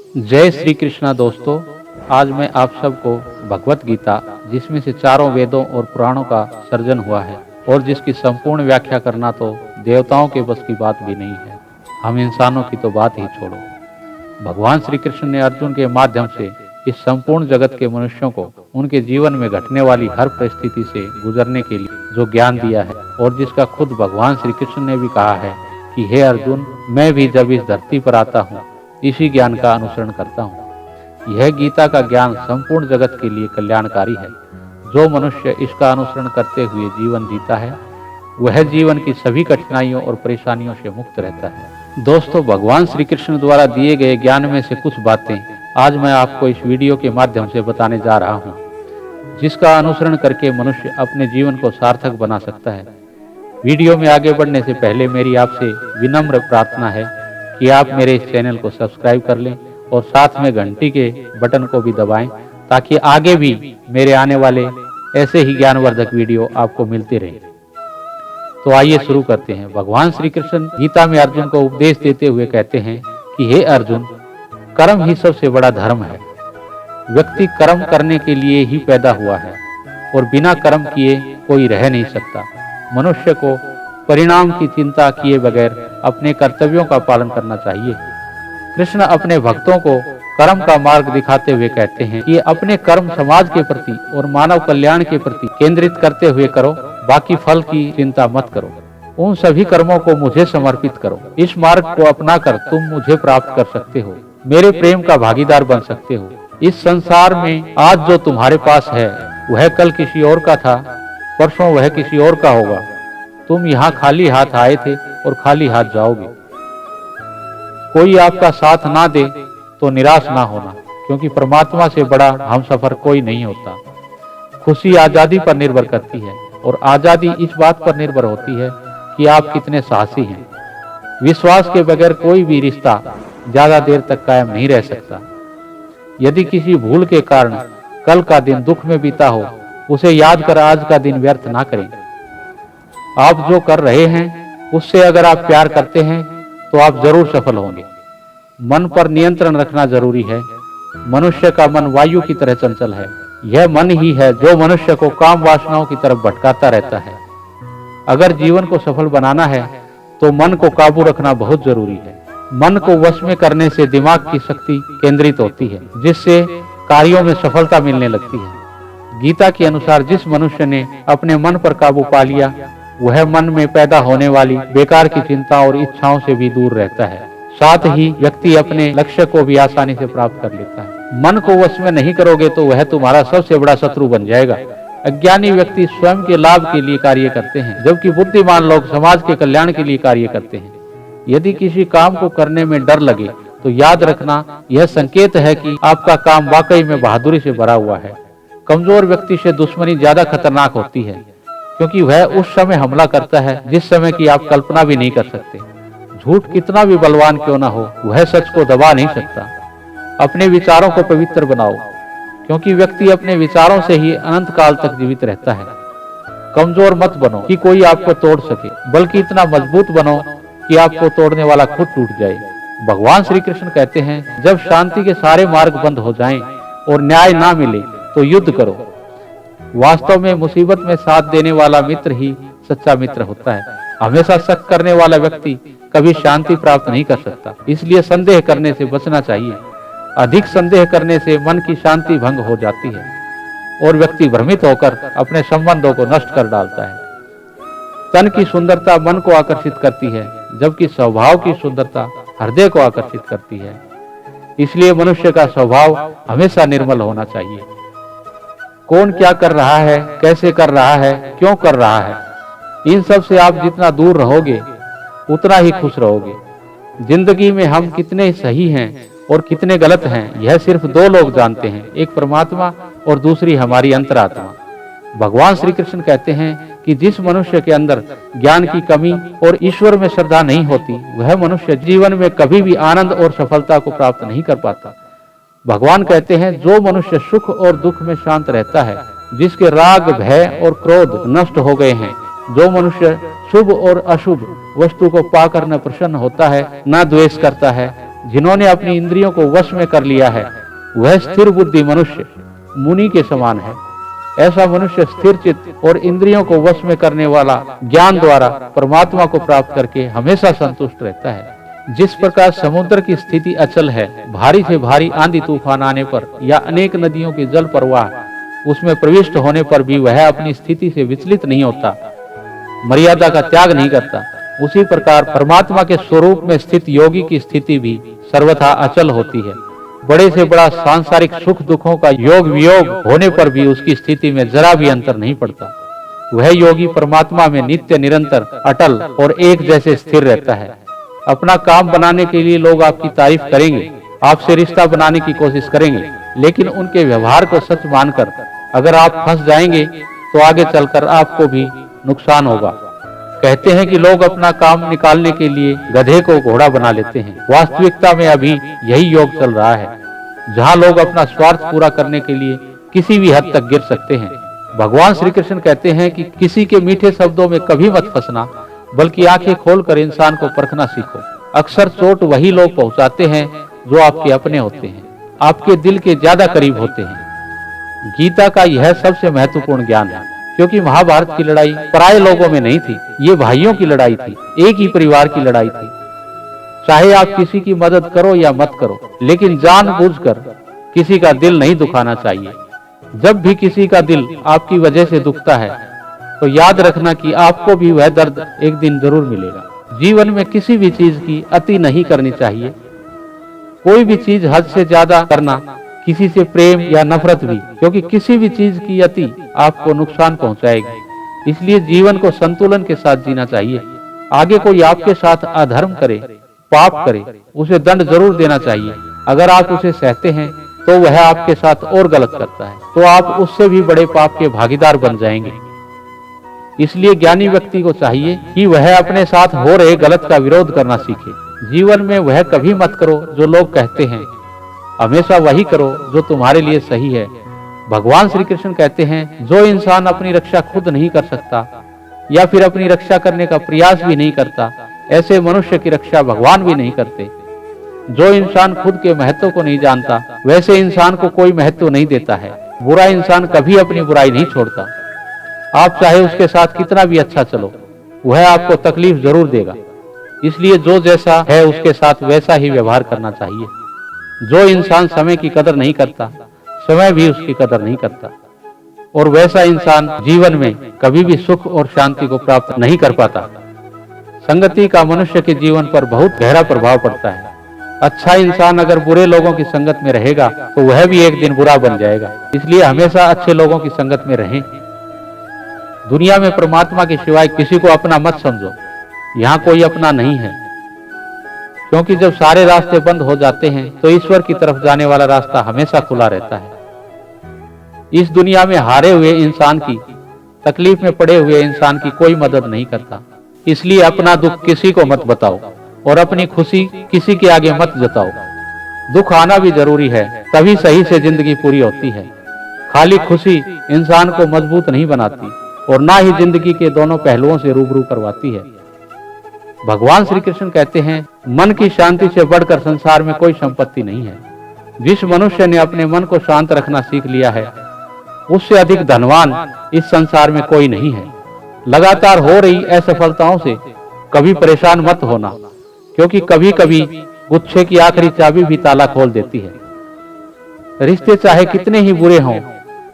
जय श्री कृष्णा दोस्तों। आज मैं आप सबको भगवत गीता, जिसमें से चारों वेदों और पुराणों का सर्जन हुआ है और जिसकी संपूर्ण व्याख्या करना तो देवताओं के बस की बात भी नहीं है, हम इंसानों की तो बात ही छोड़ो। भगवान श्री कृष्ण ने अर्जुन के माध्यम से इस संपूर्ण जगत के मनुष्यों को उनके जीवन में घटने वाली हर परिस्थिति से गुजरने के लिए जो ज्ञान दिया है, और जिसका खुद भगवान श्री कृष्ण ने भी कहा है कि हे अर्जुन, मैं भी जब इस धरती पर आता हूँ इसी ज्ञान का अनुसरण करता हूँ। यह गीता का ज्ञान संपूर्ण जगत के लिए कल्याणकारी है। जो मनुष्य इसका अनुसरण करते हुए जीवन जीता है वह जीवन की सभी कठिनाइयों और परेशानियों से मुक्त रहता है। दोस्तों, भगवान श्री कृष्ण द्वारा दिए गए ज्ञान में से कुछ बातें आज मैं आपको इस वीडियो के माध्यम से बताने जा रहा हूँ, जिसका अनुसरण करके मनुष्य अपने जीवन को सार्थक बना सकता है। वीडियो में आगे बढ़ने से पहले मेरी आपसे विनम्र प्रार्थना है कि आप मेरे इस चैनल को सब्सक्राइब कर लें और साथ में घंटी के बटन को भी दबाएं, ताकि आगे भी मेरे आने वाले ऐसे ही ज्ञानवर्धक वीडियो आपको मिलते रहें। तो आइए शुरू करते हैं। भगवान श्री कृष्ण गीता में अर्जुन को उपदेश देते हुए कहते हैं कि हे अर्जुन, कर्म ही सबसे बड़ा धर्म है। व्यक्ति कर्म करने के लिए ही पैदा हुआ है और बिना कर्म किए कोई रह नहीं सकता। मनुष्य को परिणाम की चिंता किए बगैर अपने कर्तव्यों का पालन करना चाहिए। कृष्ण अपने भक्तों को कर्म का मार्ग दिखाते हुए कहते हैं कि अपने कर्म समाज के प्रति और मानव कल्याण के प्रति केंद्रित करते हुए करो, बाकी फल की चिंता मत करो। उन सभी कर्मों को मुझे समर्पित करो। इस मार्ग को अपनाकर तुम मुझे प्राप्त कर सकते हो, मेरे प्रेम का भागीदार बन सकते हो। इस संसार में आज जो तुम्हारे पास है वह कल किसी और का था, परसों वह किसी और का होगा। तुम यहाँ खाली हाथ आए थे और खाली हाथ जाओगे। कोई आपका साथ ना दे तो निराश ना होना, क्योंकि परमात्मा से बड़ा हम सफर कोई नहीं होता। खुशी आजादी पर निर्भर करती है और आजादी इस बात पर निर्भर होती है कि आप कितने साहसी हैं। विश्वास के बगैर कोई भी रिश्ता ज्यादा देर तक कायम नहीं रह सकता। यदि किसी भूल के कारण कल का दिन दुख में बीता हो, उसे याद कर आज का दिन व्यर्थ ना करें। आप जो कर रहे हैं उससे अगर आप प्यार करते हैं तो आप जरूर सफल होंगे। मन पर नियंत्रण रखना जरूरी है। मनुष्य का मन वायु की तरह चंचल है। यह मन ही है जो मनुष्य को काम वासनाओं की तरफ भटकाता रहता है। अगर जीवन को सफल बनाना है तो मन को काबू रखना बहुत जरूरी है। मन को वश में करने से दिमाग की शक्ति केंद्रित होती है, जिससे कार्यों में सफलता मिलने लगती है। गीता के अनुसार जिस मनुष्य ने अपने मन पर काबू पा लिया वह मन में पैदा होने वाली बेकार की चिंता और इच्छाओं से भी दूर रहता है। साथ ही व्यक्ति अपने लक्ष्य को भी आसानी से प्राप्त कर लेता है। मन को वश में नहीं करोगे तो वह तुम्हारा सबसे बड़ा शत्रु बन जाएगा। अज्ञानी व्यक्ति स्वयं के लाभ के लिए कार्य करते हैं, जबकि बुद्धिमान लोग समाज के कल्याण के लिए कार्य करते हैं। यदि किसी काम को करने में डर लगे तो याद रखना, यह संकेत है कि आपका काम वाकई में बहादुरी से भरा हुआ है। कमजोर व्यक्ति से दुश्मनी ज्यादा खतरनाक होती है, क्योंकि वह उस समय हमला करता है जिस समय की आप कल्पना भी नहीं कर सकते। झूठ कितना भी बलवान क्यों ना हो, वह सच को दबा नहीं सकता। अपने विचारों को पवित्र बनाओ, क्योंकि व्यक्ति अपने विचारों से ही अनंत काल तक जीवित रहता है। कमजोर मत बनो कि कोई आपको तोड़ सके, बल्कि इतना मजबूत बनो कि आपको तोड़ने वाला खुद टूट जाए। भगवान श्री कृष्ण कहते हैं, जब शांति के सारे मार्ग बंद हो जाएं और न्याय ना मिले तो युद्ध करो। वास्तव में मुसीबत में साथ देने वाला मित्र ही सच्चा मित्र होता है। हमेशा शक करने वाला व्यक्ति कभी शांति प्राप्त नहीं कर सकता। इसलिए संदेह करने से बचना चाहिए। अधिक संदेह करने से मन की शांति भंग हो जाती है और व्यक्ति भ्रमित होकर अपने संबंधों को नष्ट कर डालता है। तन की सुंदरता मन को आकर्षित करती है, जबकि स्वभाव की सुंदरता हृदय को आकर्षित करती है। इसलिए मनुष्य का स्वभाव हमेशा निर्मल होना चाहिए। कौन क्या कर रहा है, कैसे कर रहा है, क्यों कर रहा है, इन सब से आप जितना दूर रहोगे उतना ही खुश रहोगे। जिंदगी में हम कितने सही हैं और कितने गलत हैं, यह सिर्फ दो लोग जानते हैं, एक परमात्मा और दूसरी हमारी अंतरात्मा। भगवान श्री कृष्ण कहते हैं कि जिस मनुष्य के अंदर ज्ञान की कमी और ईश्वर में श्रद्धा नहीं होती, वह मनुष्य जीवन में कभी भी आनंद और सफलता को प्राप्त नहीं कर पाता। भगवान कहते हैं, जो मनुष्य सुख और दुख में शांत रहता है, जिसके राग, भय और क्रोध नष्ट हो गए हैं, जो मनुष्य शुभ और अशुभ वस्तु को पाकर न प्रसन्न होता है, न द्वेष करता है, जिन्होंने अपनी इंद्रियों को वश में कर लिया है वह स्थिर बुद्धि मनुष्य मुनि के समान है। ऐसा मनुष्य स्थिर चित्त और इंद्रियों को वश में करने वाला ज्ञान द्वारा परमात्मा को प्राप्त करके हमेशा संतुष्ट रहता है। जिस प्रकार समुद्र की स्थिति अचल है, भारी से भारी आंधी तूफान आने पर या अनेक नदियों के जल प्रवाह उसमें प्रविष्ट होने पर भी वह अपनी स्थिति से विचलित नहीं होता, मर्यादा का त्याग नहीं करता, उसी प्रकार परमात्मा के स्वरूप में स्थित योगी की स्थिति भी सर्वथा अचल होती है। बड़े से बड़ा सांसारिक सुख दुखों का योग वियोग होने पर भी उसकी स्थिति में जरा भी अंतर नहीं पड़ता। वह योगी परमात्मा में नित्य निरंतर अटल और एक जैसे स्थिर रहता है। अपना काम बनाने के लिए लोग आपकी तारीफ करेंगे, आपसे रिश्ता बनाने की कोशिश करेंगे, लेकिन उनके व्यवहार को सच मानकर अगर आप फंस जाएंगे तो आगे चलकर आपको भी नुकसान होगा। कहते हैं कि लोग अपना काम निकालने के लिए गधे को घोड़ा बना लेते हैं। वास्तविकता में अभी यही योग चल रहा है, जहां लोग अपना स्वार्थ पूरा करने के लिए किसी भी हद तक गिर सकते हैं। भगवान श्री कृष्ण कहते हैं कि किसी के मीठे शब्दों में कभी मत फंसना, बल्कि आंखें खोलकर इंसान को परखना सीखो। अक्सर चोट वही लोग पहुंचाते हैं जो आपके अपने होते हैं, आपके दिल के ज्यादा करीब होते हैं। गीता का यह सबसे महत्वपूर्ण ज्ञान है, क्योंकि महाभारत की लड़ाई पराये लोगों में नहीं थी, ये भाइयों की लड़ाई थी, एक ही परिवार की लड़ाई थी। चाहे आप किसी की मदद करो या मत करो, लेकिन जानबूझकर किसी का दिल नहीं दुखाना चाहिए। जब भी किसी का दिल आपकी वजह से दुखता है तो याद रखना कि आपको भी वह दर्द एक दिन जरूर मिलेगा। जीवन में किसी भी चीज की अति नहीं करनी चाहिए। कोई भी चीज हद से ज्यादा करना, किसी से प्रेम या नफरत भी, क्योंकि किसी भी चीज की अति आपको नुकसान पहुंचाएगी। इसलिए जीवन को संतुलन के साथ जीना चाहिए। आगे कोई आपके साथ अधर्म करे, पाप करे, उसे दंड जरूर देना चाहिए। अगर आप उसे सहते हैं तो वह आपके साथ और गलत करता है तो आप उससे भी बड़े पाप के भागीदार बन जाएंगे। इसलिए ज्ञानी व्यक्ति को चाहिए कि वह अपने साथ हो रहे गलत का विरोध करना सीखे। जीवन में वह कभी मत करो जो लोग कहते हैं, हमेशा वही करो जो तुम्हारे लिए सही है। भगवान श्री कृष्ण कहते हैं, जो इंसान अपनी रक्षा खुद नहीं कर सकता या फिर अपनी रक्षा करने का प्रयास भी नहीं करता, ऐसे मनुष्य की रक्षा भगवान भी नहीं करते। जो इंसान खुद के महत्व को नहीं जानता, वैसे इंसान को कोई महत्व नहीं देता है। बुरा इंसान कभी अपनी बुराई नहीं छोड़ता। आप चाहे उसके साथ कितना भी अच्छा चलो, वह आपको तकलीफ जरूर देगा। इसलिए जो जैसा है उसके साथ वैसा ही व्यवहार करना चाहिए। जो इंसान समय की कदर नहीं करता, समय भी उसकी कदर नहीं करता, और वैसा इंसान जीवन में कभी भी सुख और शांति को प्राप्त नहीं कर पाता। संगति का मनुष्य के जीवन पर बहुत गहरा प्रभाव पड़ता है। अच्छा इंसान अगर बुरे लोगों की संगत में रहेगा तो वह भी एक दिन बुरा बन जाएगा। इसलिए हमेशा अच्छे लोगों की संगत में रहें। दुनिया में परमात्मा के सिवाय किसी को अपना मत समझो। यहाँ कोई अपना नहीं है, क्योंकि जब सारे रास्ते बंद हो जाते हैं तो ईश्वर की तरफ जाने वाला रास्ता हमेशा खुला रहता है। इस दुनिया में हारे हुए इंसान की, तकलीफ में पड़े हुए इंसान की कोई मदद नहीं करता। इसलिए अपना दुख किसी को मत बताओ और अपनी खुशी किसी के आगे मत जताओ। दुख आना भी जरूरी है, तभी सही से जिंदगी पूरी होती है। खाली खुशी इंसान को मजबूत नहीं बनाती और ना ही जिंदगी के दोनों पहलुओं से रूबरू करवाती है। भगवान श्री कृष्ण कहते हैं, मन की शांति से बढ़कर संसार में कोई संपत्ति नहीं है। जिस मनुष्य ने अपने मन को शांत रखना सीख लिया है, उससे अधिक धनवान इस संसार में कोई नहीं है। लगातार हो रही असफलताओं से कभी परेशान मत होना, क्योंकि कभी कभी गुच्छे की आखिरी चाबी भी ताला खोल देती है। रिश्ते चाहे कितने ही बुरे हों,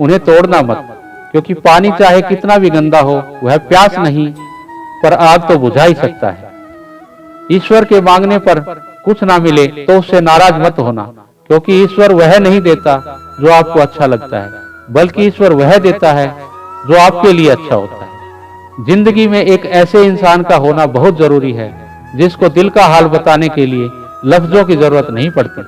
उन्हें तोड़ना मत, क्योंकि पानी चाहे कितना भी गंदा हो, वह प्यास नहीं पर आग तो बुझा ही सकता है। ईश्वर के मांगने पर कुछ ना मिले तो उससे नाराज मत होना, क्योंकि ईश्वर वह नहीं देता जो आपको अच्छा लगता है, बल्कि ईश्वर वह देता है जो आपके लिए अच्छा होता है। जिंदगी में एक ऐसे इंसान का होना बहुत जरूरी है जिसको दिल का हाल बताने के लिए लफ्जों की जरूरत नहीं पड़ती।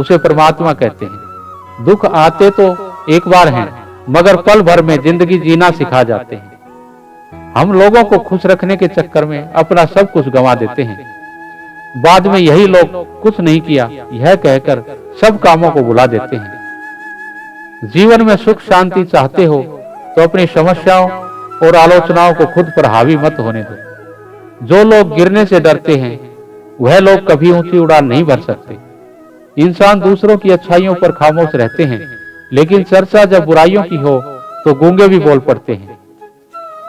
उसे परमात्मा कहते हैं। दुख आते तो एक बार हैं, मगर पल भर में जिंदगी जीना सिखा जाते हैं। हम लोगों को खुश रखने के चक्कर में अपना सब कुछ गंवा देते हैं। बाद में यही लोग कुछ नहीं किया यह कहकर सब कामों को भुला देते हैं। जीवन में सुख शांति चाहते हो तो अपनी समस्याओं और आलोचनाओं को खुद पर हावी मत होने दो। जो लोग गिरने से डरते हैं वह लोग कभी ऊंची उड़ान नहीं भर सकते। इंसान दूसरों की अच्छाइयों पर खामोश रहते हैं, लेकिन चर्चा जब बुराइयों की हो तो गूंगे भी बोल पड़ते हैं।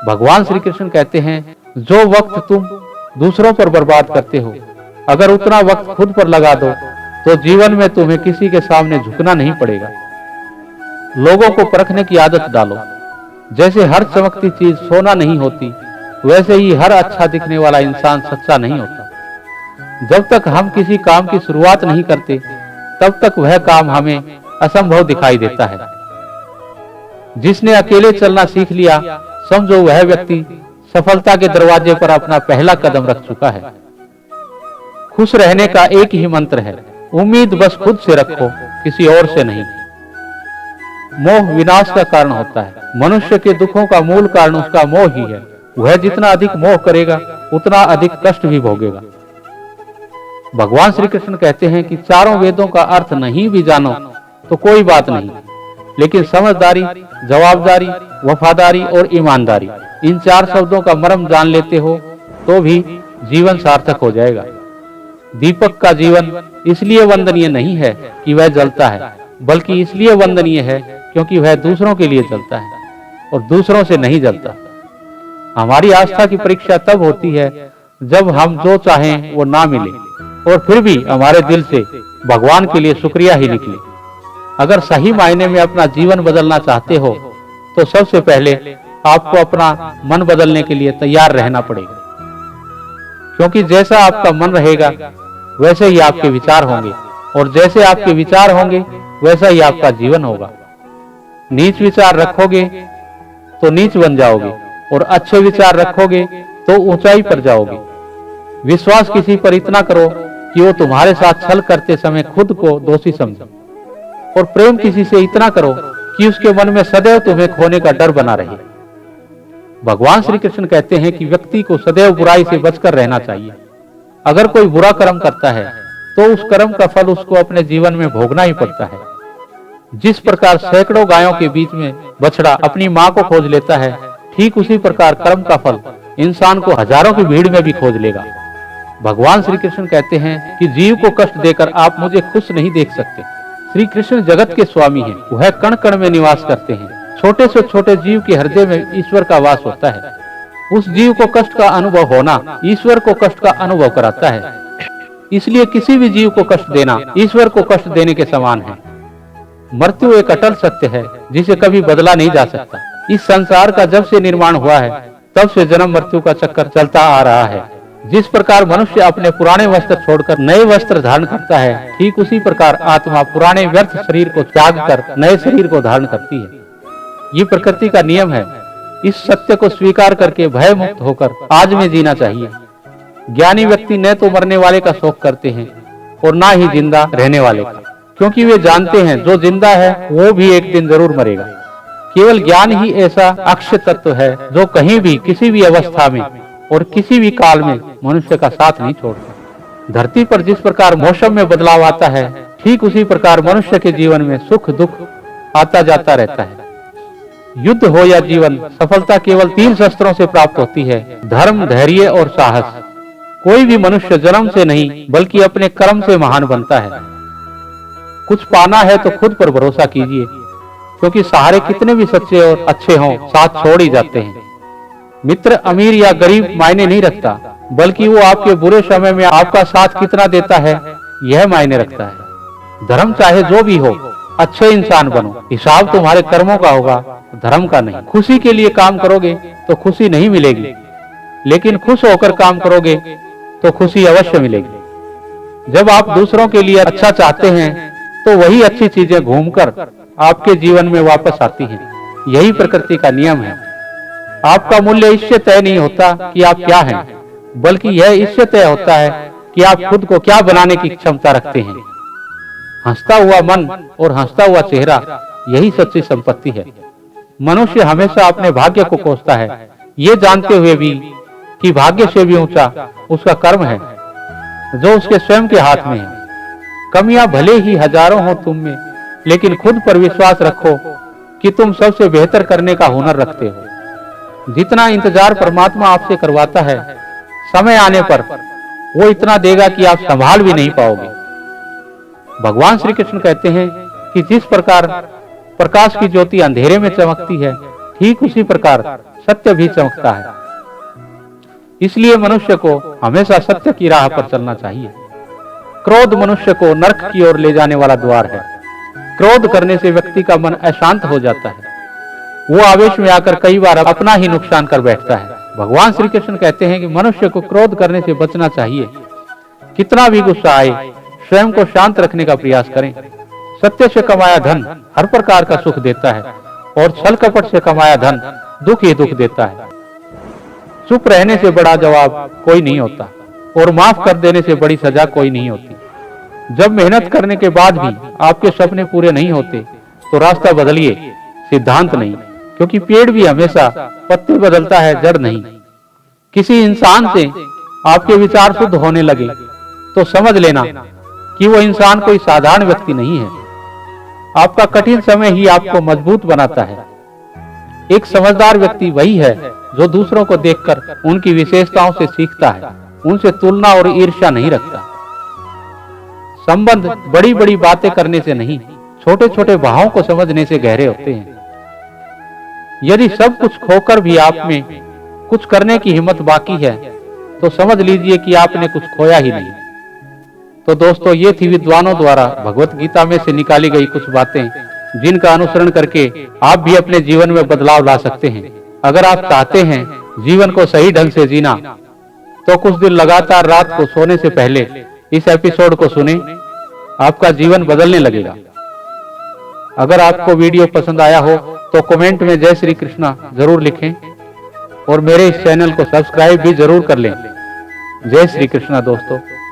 भगवान श्री कृष्ण कहते हैं, जो वक्त तुम दूसरों पर बर्बाद करते हो, अगर उतना वक्त खुद पर लगा दो तो जीवन में तुम्हें किसी के सामने झुकना नहीं पड़ेगा। लोगों को परखने की आदत डालो। जैसे हर चमकती चीज सोना नहीं होती, वैसे ही हर अच्छा दिखने वाला इंसान सच्चा नहीं होता। जब तक हम किसी काम की शुरुआत नहीं करते, तब तक वह काम हमें असंभव दिखाई देता है। जिसने अकेले चलना सीख लिया, समझो वह व्यक्ति सफलता के दरवाजे पर अपना पहला कदम रख चुका है। खुश रहने का एक ही मंत्र है, उम्मीद बस खुद से रखो, किसी और से नहीं। मोह विनाश का कारण होता है। मनुष्य के दुखों का मूल कारण उसका मोह ही है। वह जितना अधिक मोह करेगा, उतना अधिक कष्ट भी भोगेगा। भगवान श्री कृष्ण कहते हैं कि चारों वेदों का अर्थ नहीं भी जानो तो कोई बात नहीं, लेकिन समझदारी, जवाबदारी, वफादारी और ईमानदारी, इन 4 शब्दों का मर्म जान लेते हो तो भी जीवन सार्थक हो जाएगा। दीपक का जीवन इसलिए वंदनीय नहीं है कि वह जलता है, बल्कि इसलिए वंदनीय है क्योंकि वह दूसरों के लिए जलता है और दूसरों से नहीं जलता। हमारी आस्था की परीक्षा तब होती है जब हम जो चाहें वो ना मिले और फिर भी हमारे दिल से भगवान के लिए शुक्रिया ही निकले। अगर सही मायने में अपना जीवन बदलना चाहते हो तो सबसे पहले आपको अपना मन बदलने के लिए तैयार रहना पड़ेगा, क्योंकि जैसा आपका मन रहेगा वैसे ही आपके विचार होंगे, और जैसे आपके विचार होंगे वैसा ही आपका जीवन होगा। नीच विचार रखोगे तो नीच बन जाओगे, और अच्छे विचार रखोगे तो ऊंचाई पर जाओगे। विश्वास किसी पर इतना करो कि वो तुम्हारे साथ छल करते समय खुद को दोषी समझे, और प्रेम किसी से इतना करो कि उसके मन में सदैव तुम्हें खोने का डर बना रहे। भगवान श्री कृष्ण कहते हैं कि व्यक्ति को सदैव बुराई से बचकर रहना चाहिए। अगर कोई बुरा कर्म करता है तो उस कर्म का फल उसको अपने जीवन में भोगना ही पड़ता है। जिस प्रकार सैकड़ों गायों के बीच में बछड़ा अपनी माँ को खोज लेता है, ठीक उसी प्रकार कर्म का फल इंसान को हजारों की भीड़ में भी खोज लेगा। भगवान श्री कृष्ण कहते हैं कि जीव को कष्ट देकर आप मुझे खुश नहीं देख सकते। श्री कृष्ण जगत के स्वामी हैं, वह कण कण में निवास करते हैं। छोटे से छोटे जीव के हृदय में ईश्वर का वास होता है। उस जीव को कष्ट का अनुभव होना ईश्वर को कष्ट का अनुभव कराता है। इसलिए किसी भी जीव को कष्ट देना ईश्वर को कष्ट देने के समान है। मृत्यु एक अटल सत्य है जिसे कभी बदला नहीं जा सकता। इस संसार का जब से निर्माण हुआ है तब से जन्म मृत्यु का चक्कर चलता आ रहा है। जिस प्रकार मनुष्य अपने पुराने वस्त्र छोड़कर नए वस्त्र धारण करता है, ठीक उसी प्रकार आत्मा पुराने व्यर्थ शरीर को त्याग कर नए शरीर को धारण करती है। ये प्रकृति का नियम है। इस सत्य को स्वीकार करके भय मुक्त होकर आज में जीना चाहिए। ज्ञानी व्यक्ति न तो मरने वाले का शोक करते हैं और ना ही जिंदा रहने वाले का, क्योंकि वे जानते हैं जो जिंदा है वो भी एक दिन जरूर मरेगा। केवल ज्ञान ही ऐसा अक्षय तत्व है जो कहीं भी किसी भी अवस्था में और किसी भी काल में मनुष्य का साथ नहीं छोड़ता। धरती पर जिस प्रकार मौसम में बदलाव आता है, ठीक उसी प्रकार मनुष्य के जीवन में सुख दुख आता जाता रहता है। युद्ध हो या जीवन, सफलता केवल 3 शस्त्रों से प्राप्त होती है, धर्म, धैर्य और साहस। कोई भी मनुष्य जन्म से नहीं बल्कि अपने कर्म से महान बनता है। कुछ पाना है तो खुद पर भरोसा कीजिए, क्योंकि सहारे कितने भी सच्चे और अच्छे हों, साथ छोड़ ही जाते हैं। मित्र अमीर या गरीब मायने नहीं रखता, बल्कि वो आपके बुरे समय में आपका साथ कितना देता है यह मायने रखता है। धर्म चाहे जो भी हो, अच्छे इंसान बनो। हिसाब तुम्हारे कर्मों का होगा, धर्म का नहीं। खुशी के लिए काम करोगे तो खुशी नहीं मिलेगी, लेकिन खुश होकर काम करोगे तो खुशी अवश्य मिलेगी। जब आप दूसरों के लिए अच्छा चाहते हैं तो वही अच्छी चीजें घूमकर आपके जीवन में वापस आती हैं। यही प्रकृति का नियम है। आपका मूल्य इससे तय नहीं होता कि आप क्या हैं, बल्कि यह इससे तय होता है कि आप खुद को क्या बनाने की क्षमता रखते हैं। हंसता हुआ मन और हंसता हुआ चेहरा, यही सच्ची संपत्ति है। मनुष्य हमेशा अपने भाग्य को कोसता है, ये जानते हुए भी कि भाग्य से भी ऊंचा उसका कर्म है जो उसके स्वयं के हाथ में है। कमियां भले ही हजारों हो तुम में, लेकिन खुद पर विश्वास रखो कि तुम सबसे बेहतर करने का हुनर रखते हो। जितना इंतजार परमात्मा आपसे करवाता है, समय आने पर वो इतना देगा कि आप संभाल भी नहीं पाओगे। भगवान श्री कृष्ण कहते हैं कि जिस प्रकार प्रकाश की ज्योति अंधेरे में चमकती है, ठीक उसी प्रकार सत्य भी चमकता है। इसलिए मनुष्य को हमेशा सत्य की राह पर चलना चाहिए। क्रोध मनुष्य को नरक की ओर ले जाने वाला द्वार है। क्रोध करने से व्यक्ति का मन अशांत हो जाता है। वो आवेश में आकर कई बार अपना ही नुकसान कर बैठता है। भगवान श्री कृष्ण कहते हैं कि मनुष्य को क्रोध करने से बचना चाहिए। कितना भी गुस्सा आए, स्वयं को शांत रखने का प्रयास करें। सत्य से कमाया धन हर प्रकार का सुख देता है और छल कपट से कमाया धन दुख ही दुख देता है। चुप रहने से बड़ा जवाब कोई नहीं होता और माफ कर देने से बड़ी सजा कोई नहीं होती। जब मेहनत करने के बाद भी आपके सपने पूरे नहीं होते तो रास्ता बदलिए, सिद्धांत नहीं, क्योंकि पेड़ भी हमेशा पत्ते बदलता है, जड़ नहीं। किसी इंसान से आपके विचार शुद्ध होने लगे तो समझ लेना कि वो इंसान कोई साधारण व्यक्ति नहीं है। आपका कठिन समय ही आपको मजबूत बनाता है। एक समझदार व्यक्ति वही है जो दूसरों को देखकर उनकी विशेषताओं से सीखता है, उनसे तुलना और ईर्ष्या नहीं रखता। संबंध बड़ी बड़ी बातें करने से नहीं, छोटे छोटे भावों को समझने से गहरे होते हैं। यदि सब कुछ खोकर भी आप में कुछ करने की हिम्मत बाकी है तो समझ लीजिए कि आपने कुछ खोया ही नहीं। तो दोस्तों, ये थी विद्वानों द्वारा भगवत गीता में से निकाली गई कुछ बातें, जिनका अनुसरण करके आप भी अपने जीवन में बदलाव ला सकते हैं। अगर आप चाहते हैं जीवन को सही ढंग से जीना तो कुछ दिन लगातार रात को सोने से पहले इस एपिसोड को सुने, आपका जीवन बदलने लगेगा। अगर आपको वीडियो पसंद आया हो तो कमेंट में जय श्री कृष्णा जरूर लिखें और मेरे इस चैनल को सब्सक्राइब भी जरूर कर लें। जय श्री कृष्णा दोस्तों।